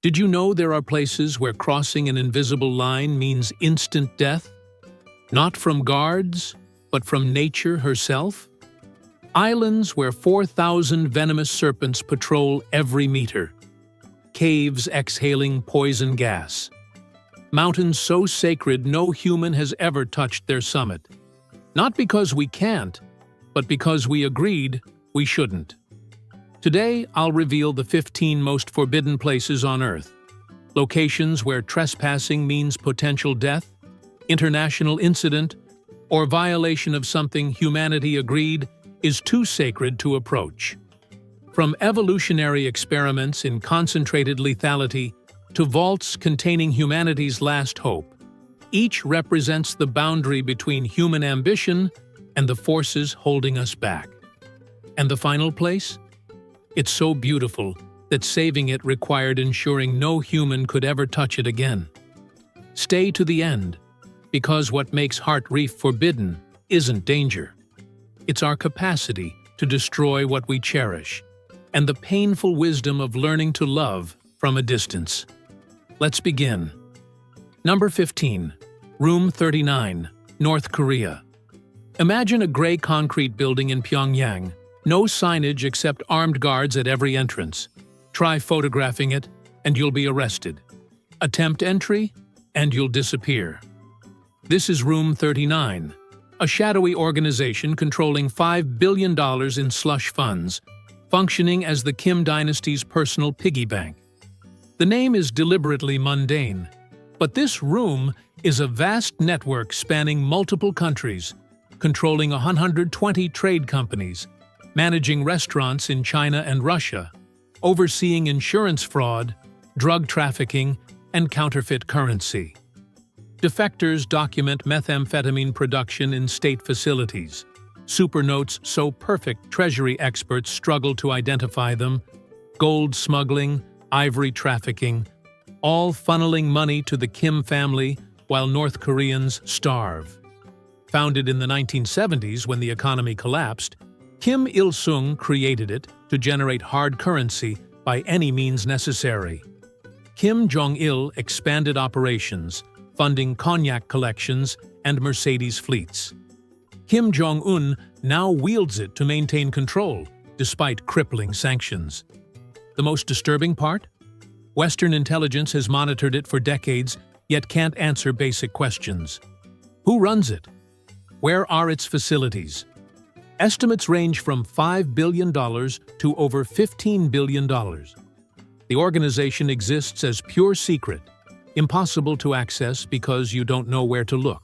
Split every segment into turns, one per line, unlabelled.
Did you know there are places where crossing an invisible line means instant death? Not from guards, but from nature herself? Islands where 4,000 venomous serpents patrol every meter. Caves exhaling poison gas. Mountains so sacred no human has ever touched their summit. Not because we can't, but because we agreed we shouldn't. Today, I'll reveal the 15 most forbidden places on Earth. Locations where trespassing means potential death, international incident, or violation of something humanity agreed is too sacred to approach. From evolutionary experiments in concentrated lethality to vaults containing humanity's last hope, each represents the boundary between human ambition and the forces holding us back. And the final place? It's so beautiful that saving it required ensuring no human could ever touch it again. Stay to the end, because what makes Heart Reef forbidden isn't danger. It's our capacity to destroy what we cherish, and the painful wisdom of learning to love from a distance. Let's begin. Number 15. Room 39, North Korea. Imagine a gray concrete building in Pyongyang. No signage except armed guards at every entrance. Try photographing it, and you'll be arrested. Attempt entry, and you'll disappear. This is Room 39, a shadowy organization controlling $5 billion in slush funds, functioning as the Kim dynasty's personal piggy bank. The name is deliberately mundane, but this room is a vast network spanning multiple countries, controlling 120 trade companies, managing restaurants in China and Russia, overseeing insurance fraud, drug trafficking, and counterfeit currency. Defectors document methamphetamine production in state facilities. Supernotes so perfect Treasury experts struggle to identify them. Gold smuggling, ivory trafficking, all funneling money to the Kim family while North Koreans starve. Founded in the 1970s when the economy collapsed, Kim Il-sung created it to generate hard currency by any means necessary. Kim Jong-il expanded operations, funding cognac collections and Mercedes fleets. Kim Jong-un now wields it to maintain control, despite crippling sanctions. The most disturbing part? Western intelligence has monitored it for decades, yet can't answer basic questions. Who runs it? Where are its facilities? Estimates range from $5 billion to over $15 billion. The organization exists as pure secret, impossible to access because you don't know where to look.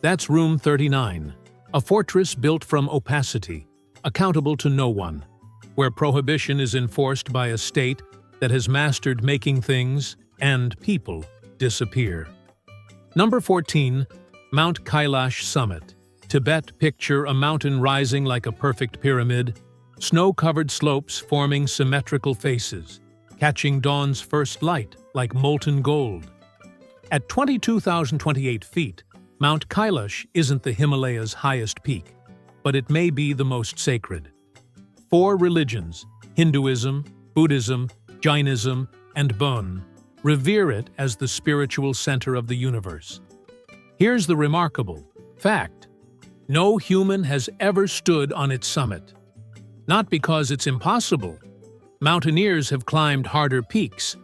That's Room 39, a fortress built from opacity, accountable to no one, where prohibition is enforced by a state that has mastered making things and people disappear. Number 14. Mount Kailash Summit. Tibet. Picture a mountain rising like a perfect pyramid, snow-covered slopes forming symmetrical faces, catching dawn's first light like molten gold. At 22,028 feet, Mount Kailash isn't the Himalayas' highest peak, but it may be the most sacred. 4 religions, Hinduism, Buddhism, Jainism, and Bon, revere it as the spiritual center of the universe. Here's the remarkable fact. No human has ever stood on its summit. Not because it's impossible. Mountaineers have climbed harder peaks,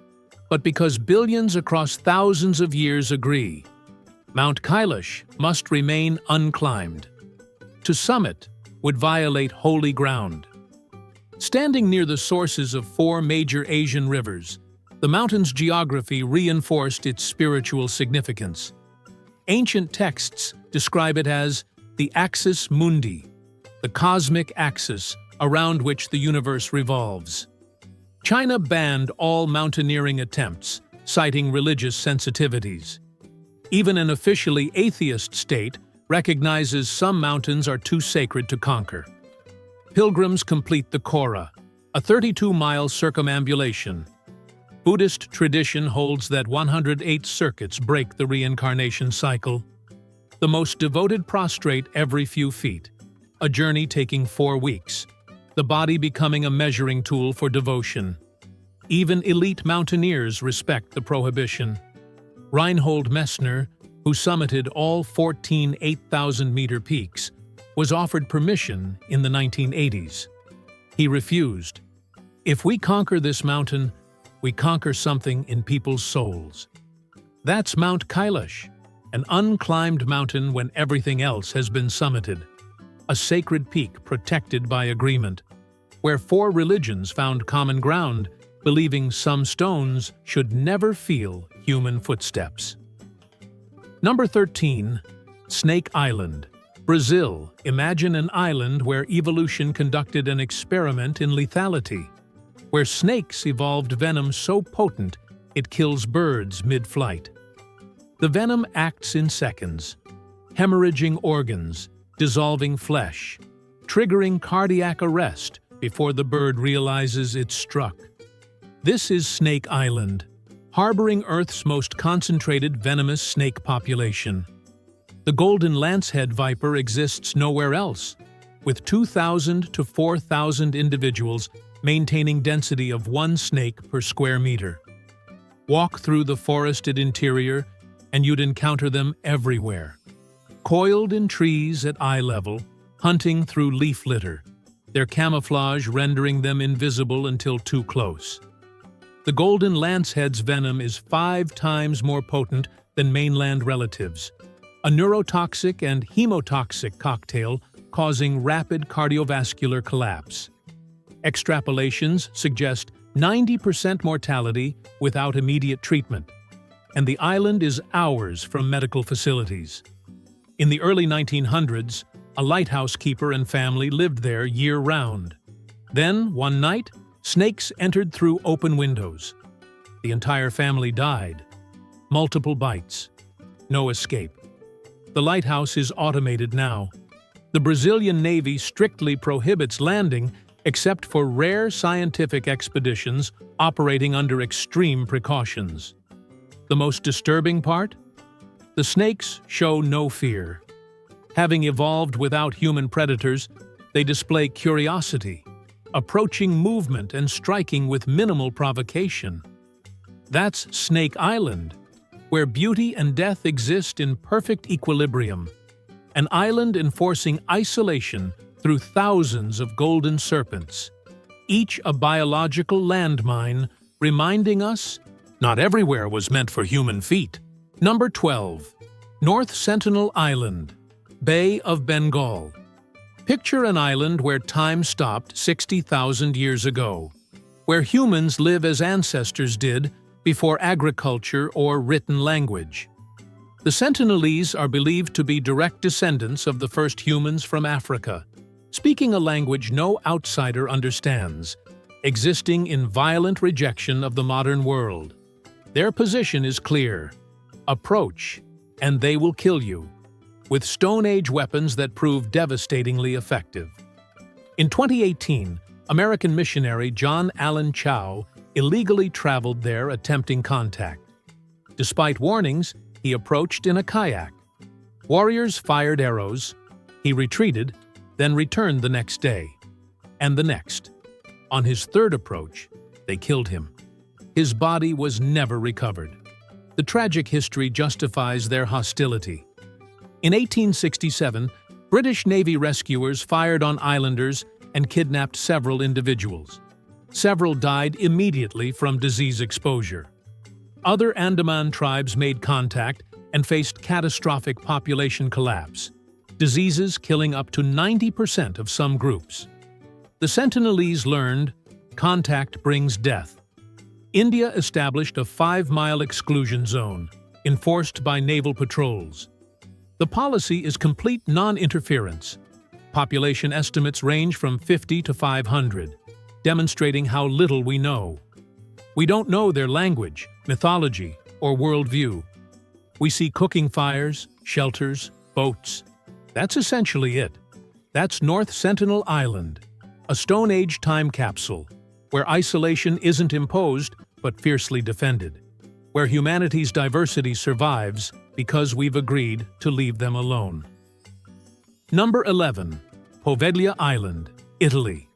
but because billions across thousands of years agree. Mount Kailash must remain unclimbed. To summit would violate holy ground. Standing near the sources of 4 major Asian rivers, the mountain's geography reinforced its spiritual significance. Ancient texts describe it as the axis mundi, the cosmic axis around which the universe revolves. China banned all mountaineering attempts, citing religious sensitivities. Even an officially atheist state recognizes some mountains are too sacred to conquer. Pilgrims complete the Kora, a 32-mile circumambulation. Buddhist tradition holds that 108 circuits break the reincarnation cycle. The most devoted prostrate every few feet, a journey taking 4 weeks, the body becoming a measuring tool for devotion. Even elite mountaineers respect the prohibition. Reinhold Messner, who summited all 14 8,000-meter peaks, was offered permission in the 1980s. He refused. "If we conquer this mountain, we conquer something in people's souls." That's Mount Kailash, an unclimbed mountain when everything else has been summited. A sacred peak protected by agreement, where 4 religions found common ground, believing some stones should never feel human footsteps. Number 13. Snake Island, Brazil. Imagine an island where evolution conducted an experiment in lethality, where snakes evolved venom so potent it kills birds mid-flight. The venom acts in seconds, hemorrhaging organs, dissolving flesh, triggering cardiac arrest before the bird realizes it's struck. This is Snake Island, harboring Earth's most concentrated venomous snake population. The golden lancehead viper exists nowhere else, with 2,000 to 4,000 individuals maintaining density of 1 snake per square meter. Walk through the forested interior and you'd encounter them everywhere. Coiled in trees at eye level, hunting through leaf litter, their camouflage rendering them invisible until too close. The golden lancehead's venom is 5 times more potent than mainland relatives, a neurotoxic and hemotoxic cocktail causing rapid cardiovascular collapse. Extrapolations suggest 90% mortality without immediate treatment, and the island is hours from medical facilities. In the early 1900s, a lighthouse keeper and family lived there year-round. Then, one night, snakes entered through open windows. The entire family died. Multiple bites. No escape. The lighthouse is automated now. The Brazilian Navy strictly prohibits landing except for rare scientific expeditions operating under extreme precautions. The most disturbing part? The snakes show no fear. Having evolved without human predators, they display curiosity, approaching movement and striking with minimal provocation. That's Snake Island, where beauty and death exist in perfect equilibrium, an island enforcing isolation through thousands of golden serpents, each a biological landmine reminding us not everywhere was meant for human feet. Number 12. North Sentinel Island, Bay of Bengal. Picture an island where time stopped 60,000 years ago, where humans live as ancestors did before agriculture or written language. The Sentinelese are believed to be direct descendants of the first humans from Africa, speaking a language no outsider understands, existing in violent rejection of the modern world. Their position is clear: approach, and they will kill you, with Stone Age weapons that prove devastatingly effective. In 2018, American missionary John Allen Chow illegally traveled there attempting contact. Despite warnings, he approached in a kayak. Warriors fired arrows. He retreated, then returned the next day, and the next. On his third approach, they killed him. His body was never recovered. The tragic history justifies their hostility. In 1867, British Navy rescuers fired on islanders and kidnapped several individuals. Several died immediately from disease exposure. Other Andaman tribes made contact and faced catastrophic population collapse, diseases killing up to 90% of some groups. The Sentinelese learned, contact brings death. India established a 5-mile exclusion zone, enforced by naval patrols. The policy is complete non-interference. Population estimates range from 50 to 500, demonstrating how little we know. We don't know their language, mythology, or worldview. We see cooking fires, shelters, boats. That's essentially it. That's North Sentinel Island, a Stone Age time capsule, where isolation isn't imposed but fiercely defended, where humanity's diversity survives because we've agreed to leave them alone. Number 11. Poveglia Island, Italy.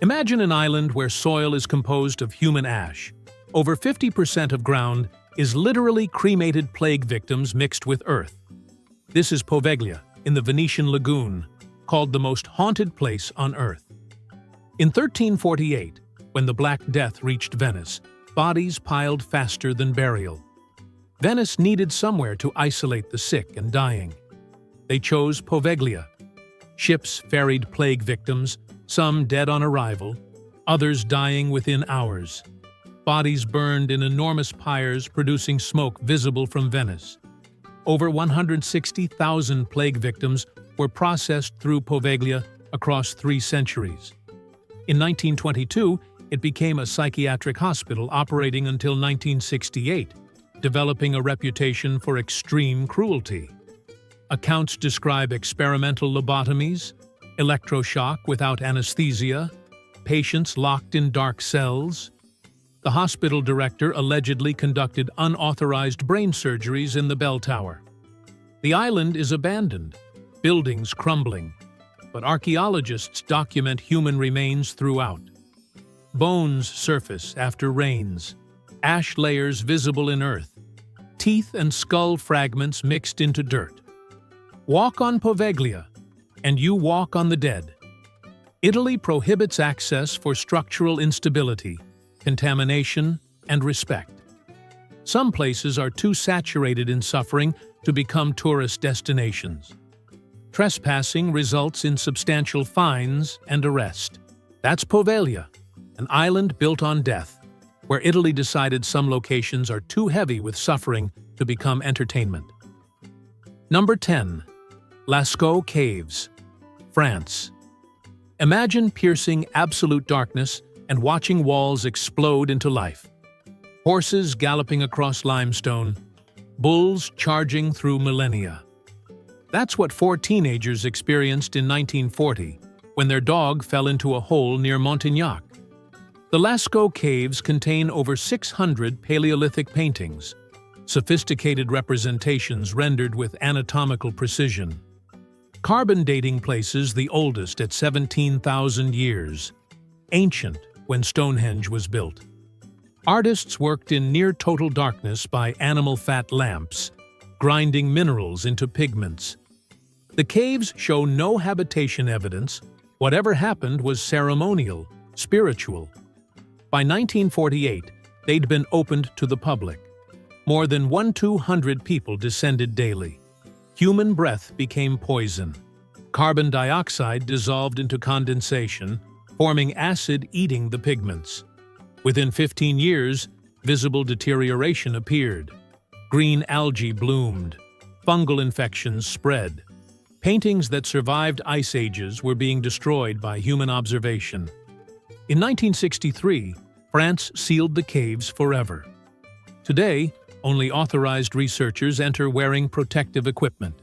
Imagine an island where soil is composed of human ash. Over 50% of ground is literally cremated plague victims mixed with earth. This is Poveglia, in the Venetian lagoon, called the most haunted place on earth. In 1348, when the Black Death reached Venice, bodies piled faster than burial. Venice needed somewhere to isolate the sick and dying. They chose Poveglia. Ships ferried plague victims, some dead on arrival, others dying within hours. Bodies burned in enormous pyres producing smoke visible from Venice. Over 160,000 plague victims were processed through Poveglia across 3 centuries. In 1922, it became a psychiatric hospital operating until 1968, developing a reputation for extreme cruelty. Accounts describe experimental lobotomies, electroshock without anesthesia, patients locked in dark cells. The hospital director allegedly conducted unauthorized brain surgeries in the bell tower. The island is abandoned, buildings crumbling, but archaeologists document human remains throughout. Bones surface after rains, ash layers visible in earth, teeth and skull fragments mixed into dirt. Walk on Poveglia, and you walk on the dead. Italy prohibits access for structural instability, contamination, and respect. Some places are too saturated in suffering to become tourist destinations. Trespassing results in substantial fines and arrest. That's Poveglia, an island built on death, where Italy decided some locations are too heavy with suffering to become entertainment. Number 10. Lascaux Caves, France. Imagine piercing absolute darkness and watching walls explode into life. Horses galloping across limestone, bulls charging through millennia. That's what 4 teenagers experienced in 1940 when their dog fell into a hole near Montignac. The Lascaux Caves contain over 600 Paleolithic paintings, sophisticated representations rendered with anatomical precision. Carbon dating places the oldest at 17,000 years, ancient when Stonehenge was built. Artists worked in near-total darkness by animal fat lamps, grinding minerals into pigments. The caves show no habitation evidence. Whatever happened was ceremonial, spiritual. By 1948, they'd been opened to the public. More than 1,200 people descended daily. Human breath became poison. Carbon dioxide dissolved into condensation, forming acid eating the pigments. Within 15 years, visible deterioration appeared. Green algae bloomed. Fungal infections spread. Paintings that survived ice ages were being destroyed by human observation. In 1963, France sealed the caves forever. Today, only authorized researchers enter wearing protective equipment.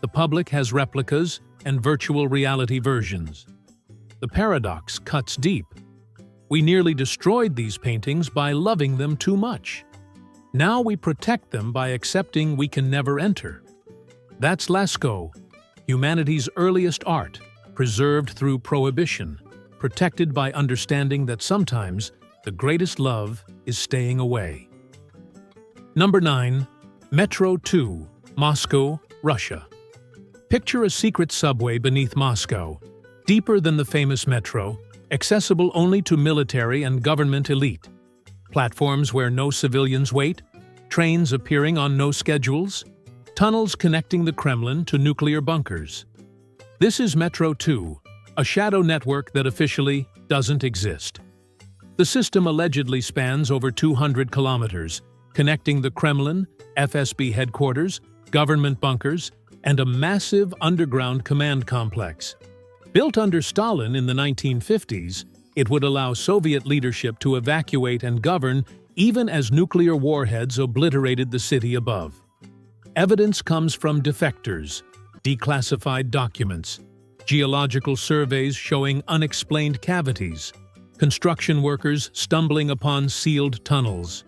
The public has replicas and virtual reality versions. The paradox cuts deep. We nearly destroyed these paintings by loving them too much. Now we protect them by accepting we can never enter. That's Lascaux, humanity's earliest art, preserved through prohibition, protected by understanding that sometimes the greatest love is staying away. Number 9. Metro 2, Moscow, Russia. Picture a secret subway beneath Moscow, deeper than the famous metro, accessible only to military and government elite. Platforms where no civilians wait, trains appearing on no schedules, tunnels connecting the Kremlin to nuclear bunkers. This is Metro 2, a shadow network that officially doesn't exist. The system allegedly spans over 200 kilometers, connecting the Kremlin, FSB headquarters, government bunkers, and a massive underground command complex. Built under Stalin in the 1950s, it would allow Soviet leadership to evacuate and govern even as nuclear warheads obliterated the city above. Evidence comes from defectors, declassified documents, geological surveys showing unexplained cavities, construction workers stumbling upon sealed tunnels.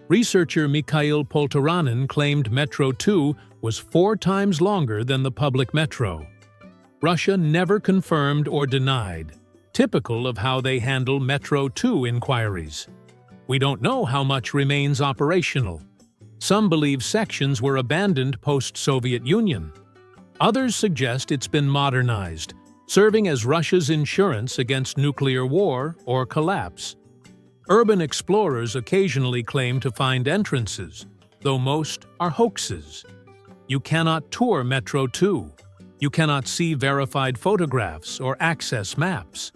Researcher Mikhail Poltoranin claimed Metro 2 was 4 times longer than the public metro. Russia never confirmed or denied, typical of how they handle Metro 2 inquiries. We don't know how much remains operational. Some believe sections were abandoned post-Soviet Union. Others suggest it's been modernized, serving as Russia's insurance against nuclear war or collapse. Urban explorers occasionally claim to find entrances, though most are hoaxes. You cannot tour Metro 2. You cannot see verified photographs or access maps.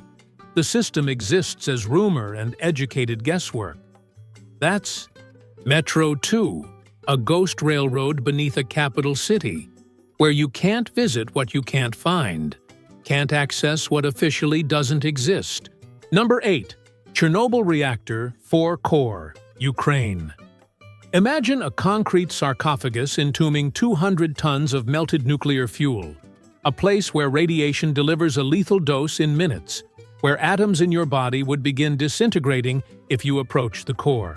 The system exists as rumor and educated guesswork. That's Metro 2, a ghost railroad beneath a capital city, where you can't visit what you can't find, can't access what officially doesn't exist. Number 8. Chernobyl Reactor 4 Core, Ukraine. Imagine a concrete sarcophagus entombing 200 tons of melted nuclear fuel, a place where radiation delivers a lethal dose in minutes, where atoms in your body would begin disintegrating if you approach the core.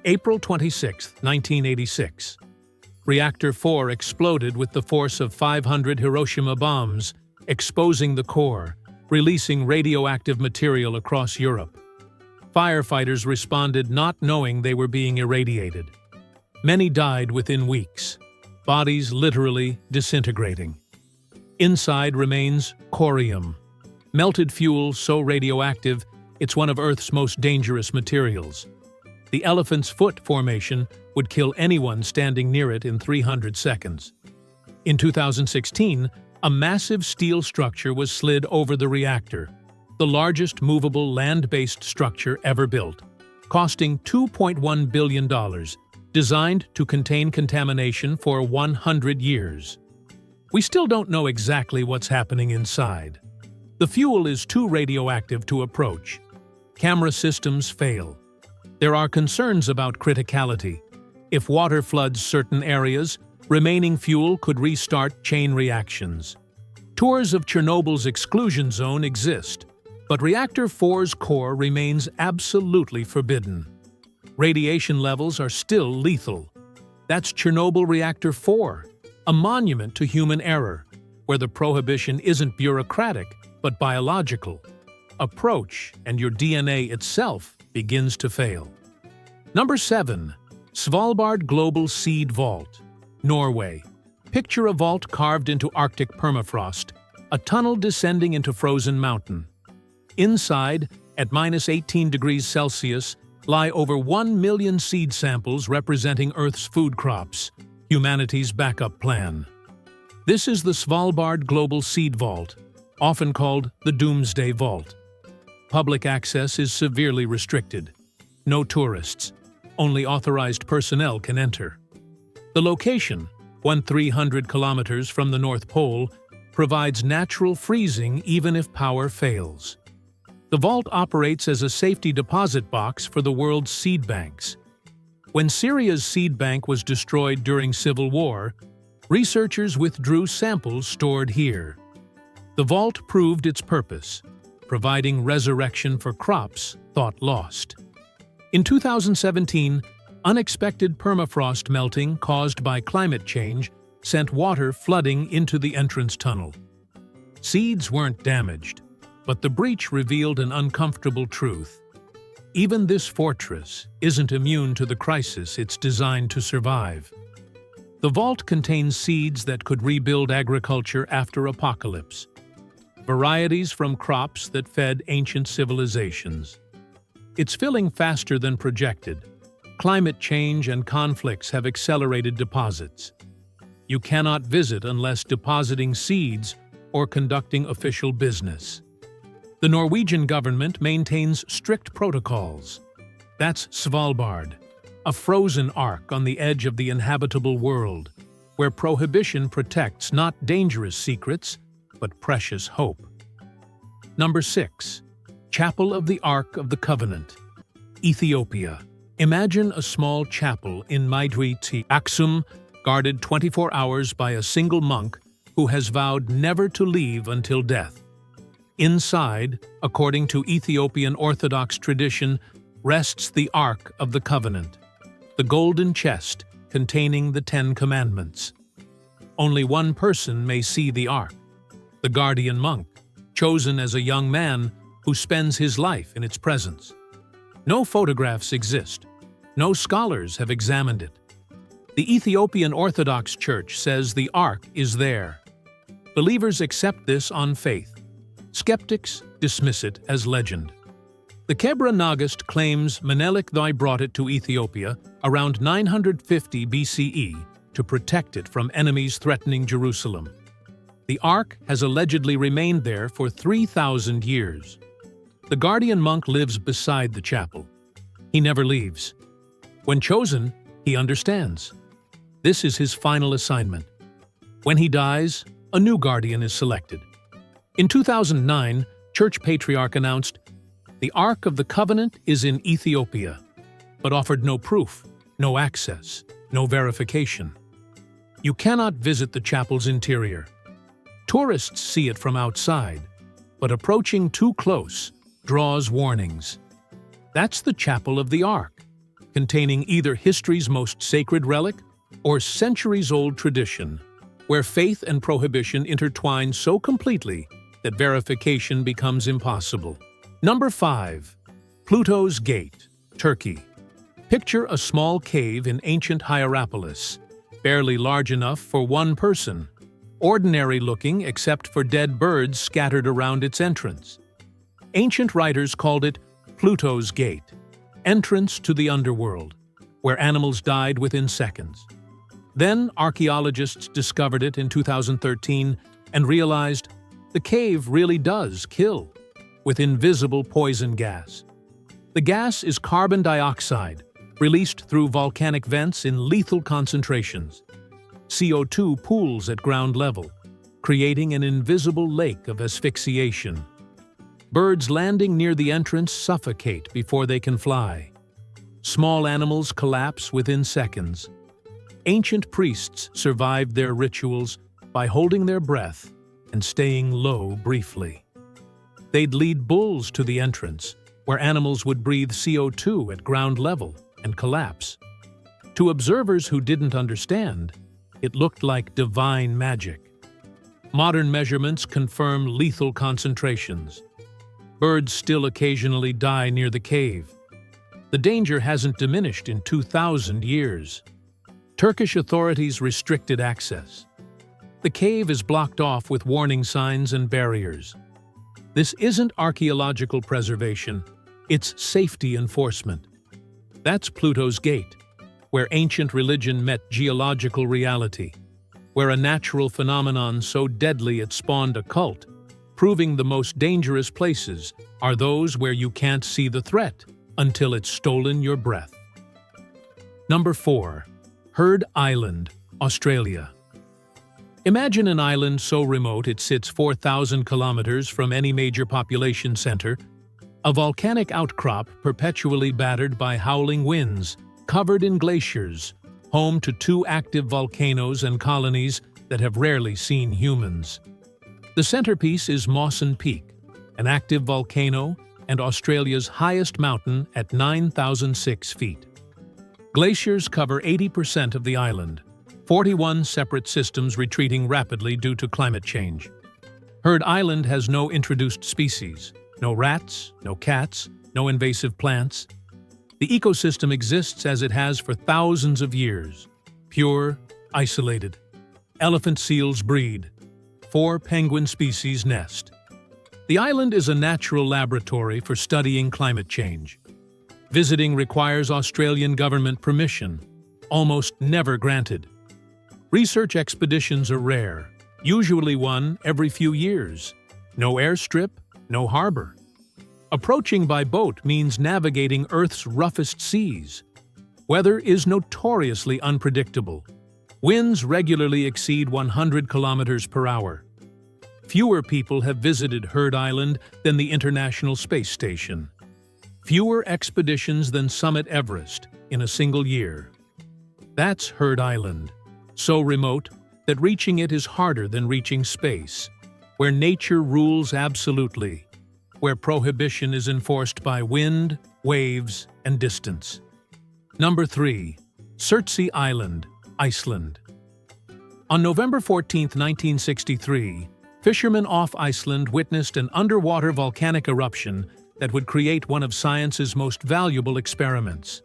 April 26, 1986. Reactor 4 exploded with the force of 500 Hiroshima bombs, exposing the core, releasing radioactive material across Europe. Firefighters responded not knowing they were being irradiated. Many died within weeks, bodies literally disintegrating. Inside remains corium, melted fuel so radioactive it's one of Earth's most dangerous materials. The elephant's foot formation would kill anyone standing near it in 300 seconds. In 2016, a massive steel structure was slid over the reactor, the largest movable land-based structure ever built, costing $2.1 billion, designed to contain contamination for 100 years. We still don't know exactly what's happening inside. The fuel is too radioactive to approach. Camera systems fail. There are concerns about criticality. If water floods certain areas, remaining fuel could restart chain reactions. Tours of Chernobyl's exclusion zone exist, but Reactor 4's core remains absolutely forbidden. Radiation levels are still lethal. That's Chernobyl Reactor 4, a monument to human error, where the prohibition isn't bureaucratic, but biological. Approach, and your DNA itself begins to fail. Number 7. Svalbard Global Seed Vault, Norway. Picture a vault carved into Arctic permafrost, a tunnel descending into frozen mountain. Inside, at -18 degrees Celsius, lie over 1 million seed samples representing Earth's food crops, humanity's backup plan. This is the Svalbard Global Seed Vault, often called the Doomsday Vault. Public access is severely restricted. No tourists. Only authorized personnel can enter. The location, 300 kilometers from the North Pole, provides natural freezing even if power fails. The vault operates as a safety deposit box for the world's seed banks. When Syria's seed bank was destroyed during civil war, researchers withdrew samples stored here. The vault proved its purpose, providing resurrection for crops thought lost. In 2017, unexpected permafrost melting caused by climate change sent water flooding into the entrance tunnel. Seeds weren't damaged, but the breach revealed an uncomfortable truth. Even this fortress isn't immune to the crisis it's designed to survive. The vault contains seeds that could rebuild agriculture after apocalypse, varieties from crops that fed ancient civilizations. It's filling faster than projected. Climate change and conflicts have accelerated deposits. You cannot visit unless depositing seeds or conducting official business. The Norwegian government maintains strict protocols. That's Svalbard, a frozen ark on the edge of the inhabitable world, where prohibition protects not dangerous secrets, but precious hope. Number 6. Chapel of the Ark of the Covenant, Ethiopia. Imagine a small chapel in Maidwiti, Aksum, guarded 24 hours by a single monk who has vowed never to leave until death. Inside, according to Ethiopian Orthodox tradition, rests the Ark of the Covenant, the golden chest containing the 10 Commandments. Only one person may see the Ark, the guardian monk, chosen as a young man who spends his life in its presence. No photographs exist. No scholars have examined it. The Ethiopian Orthodox Church says the Ark is there. Believers accept this on faith. Skeptics dismiss it as legend. The Kebra Nagast claims Menelik I brought it to Ethiopia around 950 BCE to protect it from enemies threatening Jerusalem. The Ark has allegedly remained there for 3,000 years. The guardian monk lives beside the chapel. He never leaves. When chosen, he understands. This is his final assignment. When he dies, a new guardian is selected. In 2009, Church Patriarch announced, "The Ark of the Covenant is in Ethiopia," but offered no proof, no access, no verification. You cannot visit the chapel's interior. Tourists see it from outside, but approaching too close draws warnings. That's the Chapel of the Ark, containing either history's most sacred relic or centuries-old tradition, where faith and prohibition intertwine so completely that verification becomes impossible. Number 5. Pluto's Gate, Turkey. Picture a small cave in ancient Hierapolis, barely large enough for one person, ordinary-looking except for dead birds scattered around its entrance. Ancient writers called it Pluto's Gate, entrance to the underworld, where animals died within seconds. Then archaeologists discovered it in 2013 and realized the cave really does kill, with invisible poison gas. The gas is carbon dioxide, released through volcanic vents in lethal concentrations. CO2 pools at ground level, creating an invisible lake of asphyxiation. Birds landing near the entrance suffocate before they can fly. Small animals collapse within seconds. Ancient priests survived their rituals by holding their breath and staying low briefly. They'd lead bulls to the entrance, where animals would breathe CO2 at ground level and collapse. To observers who didn't understand, it looked like divine magic. Modern measurements confirm lethal concentrations. Birds still occasionally die near the cave. The danger hasn't diminished in 2,000 years. Turkish authorities restricted access. The cave is blocked off with warning signs and barriers. This isn't archaeological preservation, it's safety enforcement. That's Pluto's Gate, where ancient religion met geological reality, where a natural phenomenon so deadly it spawned a cult, proving the most dangerous places are those where you can't see the threat until it's stolen your breath. Number 4. Heard Island, Australia. Imagine an island so remote it sits 4,000 kilometers from any major population center, a volcanic outcrop perpetually battered by howling winds, covered in glaciers, home to 2 active volcanoes and colonies that have rarely seen humans. The centerpiece is Mawson Peak, an active volcano and Australia's highest mountain at 9,006 feet. Glaciers cover 80% of the island, 41 separate systems retreating rapidly due to climate change. Heard Island has no introduced species, no rats, no cats, no invasive plants. The ecosystem exists as it has for thousands of years, pure, isolated. Elephant seals breed. 4 penguin species nest. The island is a natural laboratory for studying climate change. Visiting requires Australian government permission, almost never granted. Research expeditions are rare, usually one every few years. No airstrip, no harbor. Approaching by boat means navigating Earth's roughest seas. Weather is notoriously unpredictable. Winds regularly exceed 100 kilometers per hour. Fewer people have visited Heard Island than the International Space Station. Fewer expeditions than summit Everest in a single year. That's Heard Island, so remote that reaching it is harder than reaching space, where nature rules absolutely, where prohibition is enforced by wind, waves, and distance. Number 3. Surtsey Island, Iceland. On November 14, 1963, Fishermen off Iceland witnessed an underwater volcanic eruption that would create one of science's most valuable experiments.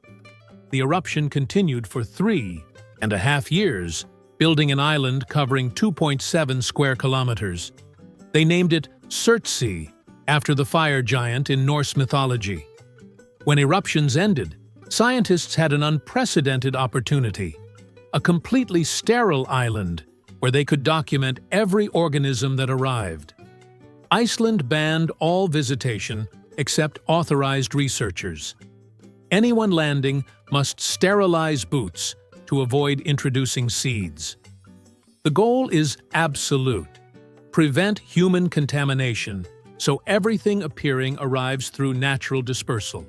The eruption continued for 3.5 years, building an island covering 2.7 square kilometers. They named it Surtsey, after the fire giant in Norse mythology. When eruptions ended, scientists had an unprecedented opportunity: a completely sterile island where they could document every organism that arrived. Iceland banned all visitation except authorized researchers. Anyone landing must sterilize boots to avoid introducing seeds. The goal is absolute: prevent human contamination, so everything appearing arrives through natural dispersal.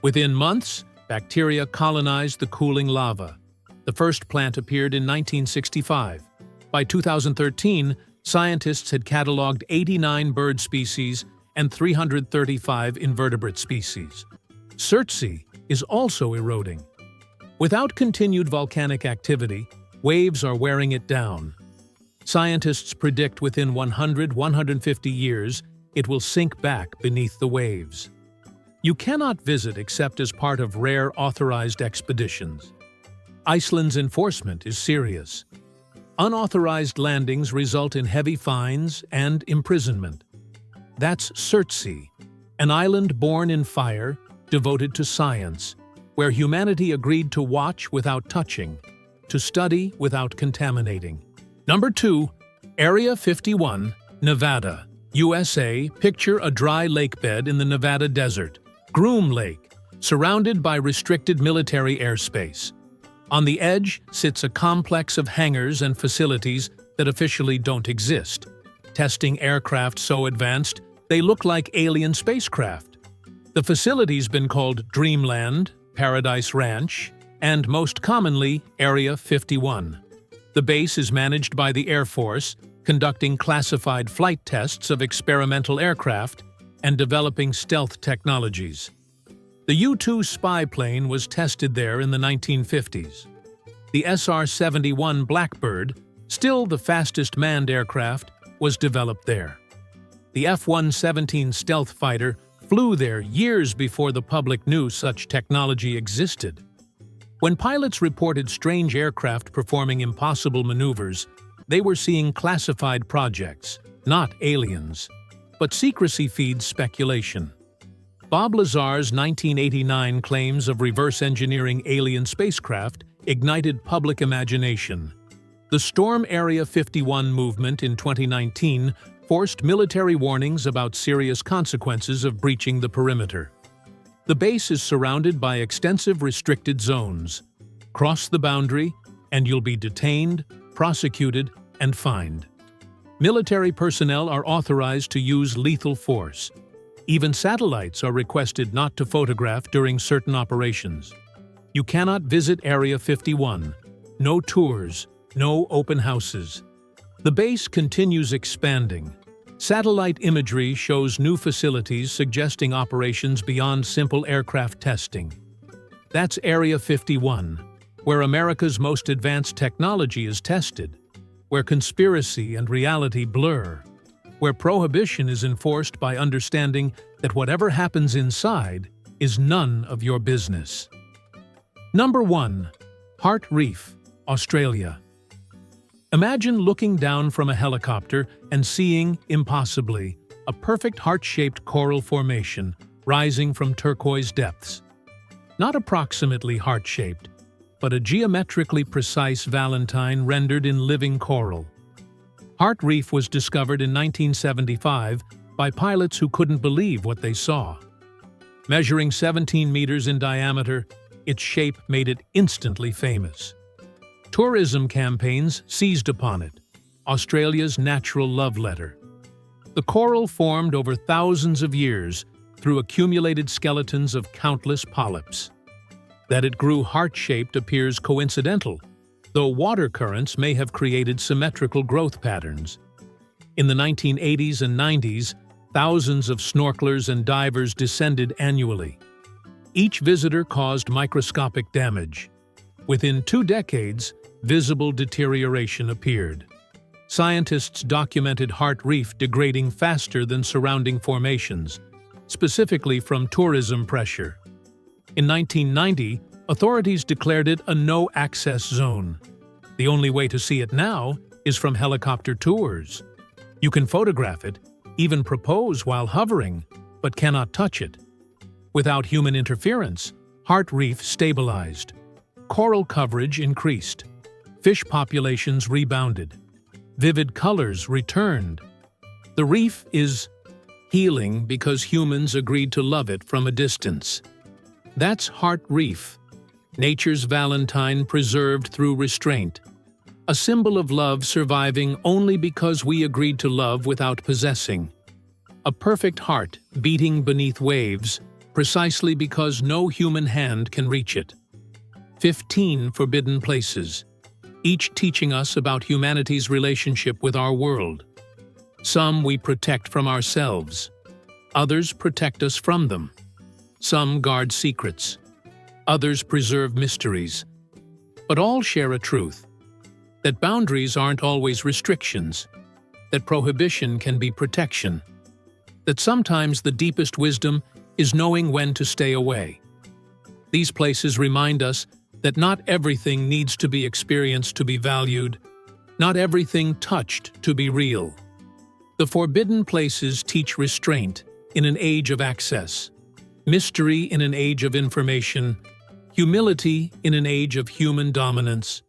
Within months, bacteria colonized the cooling lava. The first plant appeared in 1965. By 2013, scientists had cataloged 89 bird species and 335 invertebrate species. Surtsey is also eroding. Without continued volcanic activity, waves are wearing it down. Scientists predict within 150 years, it will sink back beneath the waves. You cannot visit except as part of rare authorized expeditions. Iceland's enforcement is serious. Unauthorized landings result in heavy fines and imprisonment. That's Surtsey, an island born in fire, devoted to science, where humanity agreed to watch without touching, to study without contaminating. Number 2, Area 51, Nevada, USA. Picture a dry lake bed in the Nevada desert, Groom Lake, surrounded by restricted military airspace. On the edge sits a complex of hangars and facilities that officially don't exist, testing aircraft so advanced they look like alien spacecraft. The facility's been called Dreamland, Paradise Ranch, and most commonly Area 51. The base is managed by the Air Force, conducting classified flight tests of experimental aircraft and developing stealth technologies. The U-2 spy plane was tested there in the 1950s. The SR-71 Blackbird, still the fastest manned aircraft, was developed there. The F-117 stealth fighter flew there years before the public knew such technology existed. When pilots reported strange aircraft performing impossible maneuvers, they were seeing classified projects, not aliens. But secrecy feeds speculation. Bob Lazar's 1989 claims of reverse engineering alien spacecraft ignited public imagination. The Storm Area 51 movement in 2019 forced military warnings about serious consequences of breaching the perimeter. The base is surrounded by extensive restricted zones. Cross the boundary, and you'll be detained, prosecuted, and fined. Military personnel are authorized to use lethal force. Even satellites are requested not to photograph during certain operations. You cannot visit Area 51. No tours, no open houses. The base continues expanding. Satellite imagery shows new facilities suggesting operations beyond simple aircraft testing. That's Area 51, where America's most advanced technology is tested, where conspiracy and reality blur, where prohibition is enforced by understanding that whatever happens inside is none of your business. Number 1. Heart Reef, Australia. Imagine looking down from a helicopter and seeing, impossibly, a perfect heart-shaped coral formation rising from turquoise depths. Not approximately heart-shaped, but a geometrically precise valentine rendered in living coral. Heart Reef was discovered in 1975 by pilots who couldn't believe what they saw. Measuring 17 meters in diameter, its shape made it instantly famous. Tourism campaigns seized upon it, Australia's natural love letter. The coral formed over thousands of years through accumulated skeletons of countless polyps. That it grew heart-shaped appears coincidental, though water currents may have created symmetrical growth patterns. In the 1980s and 90s, thousands of snorkelers and divers descended annually. Each visitor caused microscopic damage. Within 2 decades, visible deterioration appeared. Scientists documented Heart Reef degrading faster than surrounding formations, specifically from tourism pressure. In 1990, authorities declared it a no-access zone. The only way to see it now is from helicopter tours. You can photograph it, even propose while hovering, but cannot touch it. Without human interference, Heart Reef stabilized. Coral coverage increased. Fish populations rebounded. Vivid colors returned. The reef is healing because humans agreed to love it from a distance. That's Heart Reef, nature's Valentine preserved through restraint. A symbol of love surviving only because we agreed to love without possessing. A perfect heart beating beneath waves, precisely because no human hand can reach it. 15 forbidden places, each teaching us about humanity's relationship with our world. Some we protect from ourselves. Others protect us from them. Some guard secrets. Others preserve mysteries. But all share a truth: that boundaries aren't always restrictions, that prohibition can be protection, that sometimes the deepest wisdom is knowing when to stay away. These places remind us that not everything needs to be experienced to be valued, not everything touched to be real. The forbidden places teach restraint in an age of access, mystery in an age of information, humility in an age of human dominance.